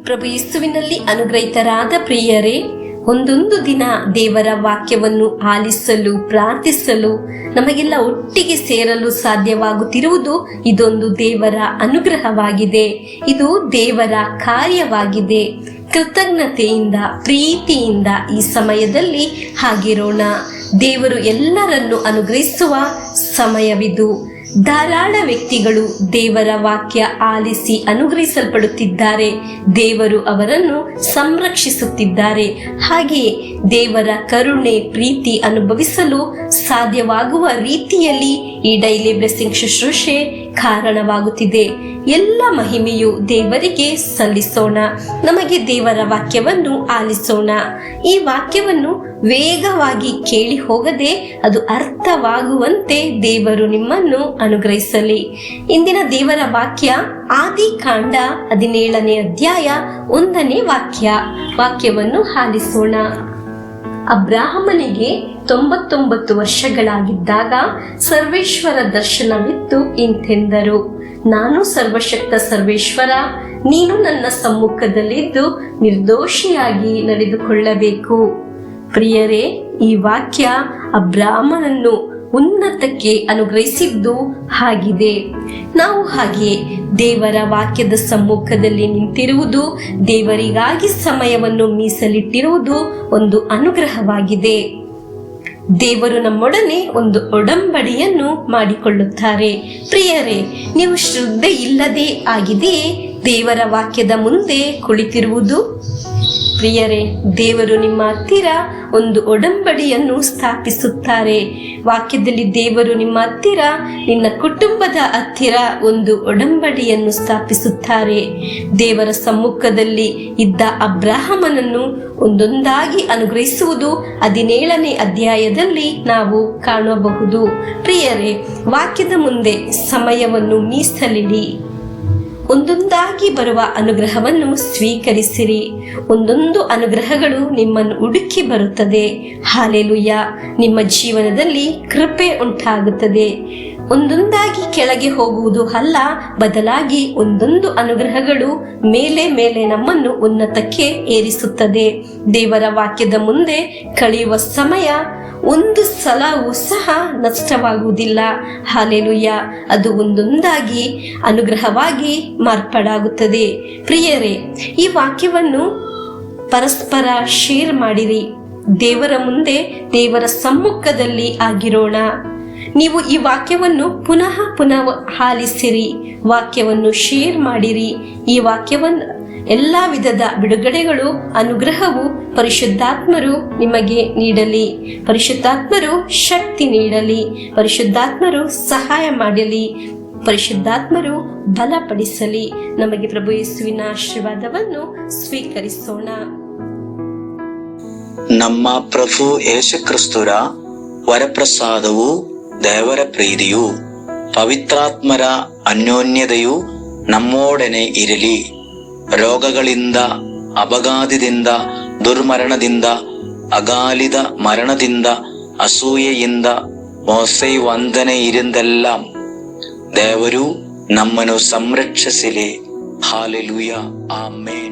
ಪ್ರಭು ಯೇಸುವಿನಲ್ಲಿ ಅನುಗ್ರಹಿತರಾದ ಪ್ರಿಯರೇ, ಒಂದೊಂದು ದಿನ ದೇವರ ವಾಕ್ಯವನ್ನು ಆಲಿಸಲು, ಪ್ರಾರ್ಥಿಸಲು, ನಮಗೆಲ್ಲ ಒಟ್ಟಿಗೆ ಸೇರಲು ಸಾಧ್ಯವಾಗುತ್ತಿರುವುದು ಇದೊಂದು ದೇವರ ಅನುಗ್ರಹವಾಗಿದೆ. ಇದು ದೇವರ ಕಾರ್ಯವಾಗಿದೆ. ಕೃತಜ್ಞತೆಯಿಂದ, ಪ್ರೀತಿಯಿಂದ ಈ ಸಮಯದಲ್ಲಿ ಹಾಗಿರೋಣ. ದೇವರು ಎಲ್ಲರನ್ನು ಅನುಗ್ರಹಿಸುವ ಸಮಯವಿದು. ಧಾರಾಳ ವ್ಯಕ್ತಿಗಳು ದೇವರ ವಾಕ್ಯ ಆಲಿಸಿ ಅನುಗ್ರಹಿಸಲ್ಪಡುತ್ತಿದ್ದಾರೆ. ದೇವರು ಅವರನ್ನು ಸಂರಕ್ಷಿಸುತ್ತಿದ್ದಾರೆ. ಹಾಗೆಯೇ ದೇವರ ಕರುಣೆ, ಪ್ರೀತಿ ಅನುಭವಿಸಲು ಸಾಧ್ಯವಾಗುವ ರೀತಿಯಲ್ಲಿ ಈ ಡೈಲಿ ಬ್ಲೆಸ್ಸಿಂಗ್ ಶುಶ್ರೂಷೆ ಕಾರಣವಾಗುತ್ತಿದೆ. ಎಲ್ಲ ಮಹಿಮೆಯು ದೇವರಿಗೆ ಸಲ್ಲಿಸೋಣ. ನಮಗೆ ದೇವರ ವಾಕ್ಯವನ್ನು ಆಲಿಸೋಣ. ಈ ವಾಕ್ಯವನ್ನು ವೇಗವಾಗಿ ಕೇಳಿ ಹೋಗದೆ ಅದು ಅರ್ಥವಾಗುವಂತೆ ದೇವರು ನಿಮ್ಮನ್ನು ಅನುಗ್ರಹಿಸಲಿ. ಇಂದಿನ ದೇವರ ವಾಕ್ಯ ಆದಿಕಾಂಡ 17ನೇ ಅಧ್ಯಾಯ 1ನೇ ವಾಕ್ಯವನ್ನು ಆಲಿಸೋಣ. ಅಬ್ರಾಹಮನಿಗೆ 99 ವರ್ಷಗಳಾಗಿದ್ದಾಗ ಸರ್ವೇಶ್ವರ ದರ್ಶನವಿತ್ತು ಇಂತೆಂದರು: ನಾನು ಸರ್ವಶಕ್ತ ಸರ್ವೇಶ್ವರ, ನೀನು ನನ್ನ ಸಮ್ಮುಖದಲ್ಲಿದ್ದು ನಿರ್ದೋಷಿಯಾಗಿ ನಡೆದುಕೊಳ್ಳಬೇಕು. ಪ್ರಿಯರೇ, ಈ ವಾಕ್ಯ ಅಬ್ರಾಹಮನನ್ನು ಉನ್ನತಕ್ಕೆ ಅನುಗ್ರಹಿಸಿದ್ದು ಆಗಿದೆ. ನಾವು ಹಾಗೆಯೇ ದೇವರ ವಾಕ್ಯದ ಸಮ್ಮುಖದಲ್ಲಿ ನಿಂತಿರುವುದು, ದೇವರಿಗಾಗಿ ಸಮಯವನ್ನು ಮೀಸಲಿಟ್ಟಿರುವುದು ಒಂದು ಅನುಗ್ರಹವಾಗಿದೆ. ದೇವರು ನಮ್ಮೊಡನೆ ಒಂದು ಒಡಂಬಡಿಯನ್ನು ಮಾಡಿಕೊಳ್ಳುತ್ತಾರೆ. ಪ್ರಿಯರೇ, ನೀವು ಶ್ರದ್ಧೆ ಇಲ್ಲದೆ ಆಗಿದೆಯೇ ದೇವರ ವಾಕ್ಯದ ಮುಂದೆ ಕುಳಿತಿರುವುದು? ಪ್ರಿಯರೇ, ದೇವರು ನಿಮ್ಮ ಹತ್ತಿರ ಒಂದು ಒಡಂಬಡಿಯನ್ನು ಸ್ಥಾಪಿಸುತ್ತಾರೆ. ವಾಕ್ಯದಲ್ಲಿ ದೇವರು ನಿಮ್ಮ ಹತ್ತಿರ, ನಿನ್ನ ಕುಟುಂಬದ ಹತ್ತಿರ ಒಂದು ಒಡಂಬಡಿಯನ್ನು ಸ್ಥಾಪಿಸುತ್ತಾರೆ. ದೇವರ ಸಮ್ಮುಖದಲ್ಲಿ ಇದ್ದ ಅಬ್ರಾಹಮನನ್ನು ಒಂದೊಂದಾಗಿ ಅನುಗ್ರಹಿಸುವುದು 17ನೇ ಅಧ್ಯಾಯದಲ್ಲಿ ನಾವು ಕಾಣಬಹುದು. ಪ್ರಿಯರೇ, ವಾಕ್ಯದ ಮುಂದೆ ಸಮಯವನ್ನು ಮೀಸಲಿಡಿ. ಒಂದೊಂದಾಗಿ ಬರುವ ಅನುಗ್ರಹವನ್ನು ಸ್ವೀಕರಿಸಿರಿ. ಒಂದೊಂದು ಅನುಗ್ರಹಗಳು ನಿಮ್ಮನ್ನು ಹುಡುಕಿ ಬರುತ್ತದೆ. ಹಾಲೆಲೂಯ! ನಿಮ್ಮ ಜೀವನದಲ್ಲಿ ಕೃಪೆ ಉಂಟಾಗುತ್ತದೆ. ಒಂದೊಂದಾಗಿ ಕೆಳಗೆ ಹೋಗುವುದು ಅಲ್ಲ, ಬದಲಾಗಿ ಒಂದೊಂದು ಅನುಗ್ರಹಗಳು ಮೇಲೆ ಮೇಲೆ ನಮ್ಮನ್ನು ಉನ್ನತಕ್ಕೆ ಏರಿಸುತ್ತದೆ. ದೇವರ ವಾಕ್ಯದ ಮುಂದೆ ಕಳೆಯುವ ಸಮಯ ಒಂದು ಸಲವೂ ಸಹ ನಷ್ಟವಾಗುವುದಿಲ್ಲ. ಹಾಲೆಲೂಯ! ಅದು ಒಂದೊಂದಾಗಿ ಅನುಗ್ರಹವಾಗಿ ಮಾರ್ಪಾಡಾಗುತ್ತದೆ. ಪ್ರಿಯರೇ, ಈ ವಾಕ್ಯವನ್ನು ಪರಸ್ಪರ ಶೇರ್ ಮಾಡಿರಿ. ದೇವರ ಮುಂದೆ, ದೇವರ ಸಮ್ಮುಖದಲ್ಲಿ ಆಗಿರೋಣ. ನೀವು ಈ ವಾಕ್ಯವನ್ನು ಪುನಃ ಆಲಿಸಿರಿ. ವಾಕ್ಯವನ್ನು ಶೇರ್ ಮಾಡಿರಿ. ಈ ವಾಕ್ಯವನ್ನು ಎಲ್ಲ ವಿಧದ ಬಿಡುಗಡೆಗಳು, ಅನುಗ್ರಹವು ಪರಿಶುದ್ಧಾತ್ಮರು ನಿಮಗೆ ನೀಡಲಿ. ಪರಿಶುದ್ಧಾತ್ಮರು ಶಕ್ತಿ ನೀಡಲಿ. ಪರಿಶುದ್ಧಾತ್ಮರು ಸಹಾಯ ಮಾಡಲಿ. ಪರಿಶುದ್ಧಾತ್ಮರು ಬಲಪಡಿಸಲಿ. ನಮಗೆ ಪ್ರಭು ಯೇಸುವಿನ ಆಶೀರ್ವಾದವನ್ನು ಸ್ವೀಕರಿಸೋಣ. ನಮ್ಮ ಪ್ರಭು ಯೇಸು ಕ್ರಿಸ್ತರ ವರಪ್ರಸಾದವು, ದೇವರ ಪ್ರೀತಿಯು, ಪವಿತ್ರಾತ್ಮರ ಅನ್ಯೋನ್ಯತೆಯು ನಮ್ಮೊಡನೆ ಇರಲಿ. ರೋಗಗಳಿಂದ, ಅಪಘಾತದಿಂದ, ದುರ್ಮರಣದಿಂದ, ಅಗಾಲಿದ ಮರಣದಿಂದ, ಅಸೂಯೆಯಿಂದ, ಮೋಸೆ ವಂದನೆಯಿಂದೆല്ലാം ದೇವರು ನಮ್ಮನ್ನು ಸಂರಕ್ಷಿಸಲಿ. Hallelujah, amen.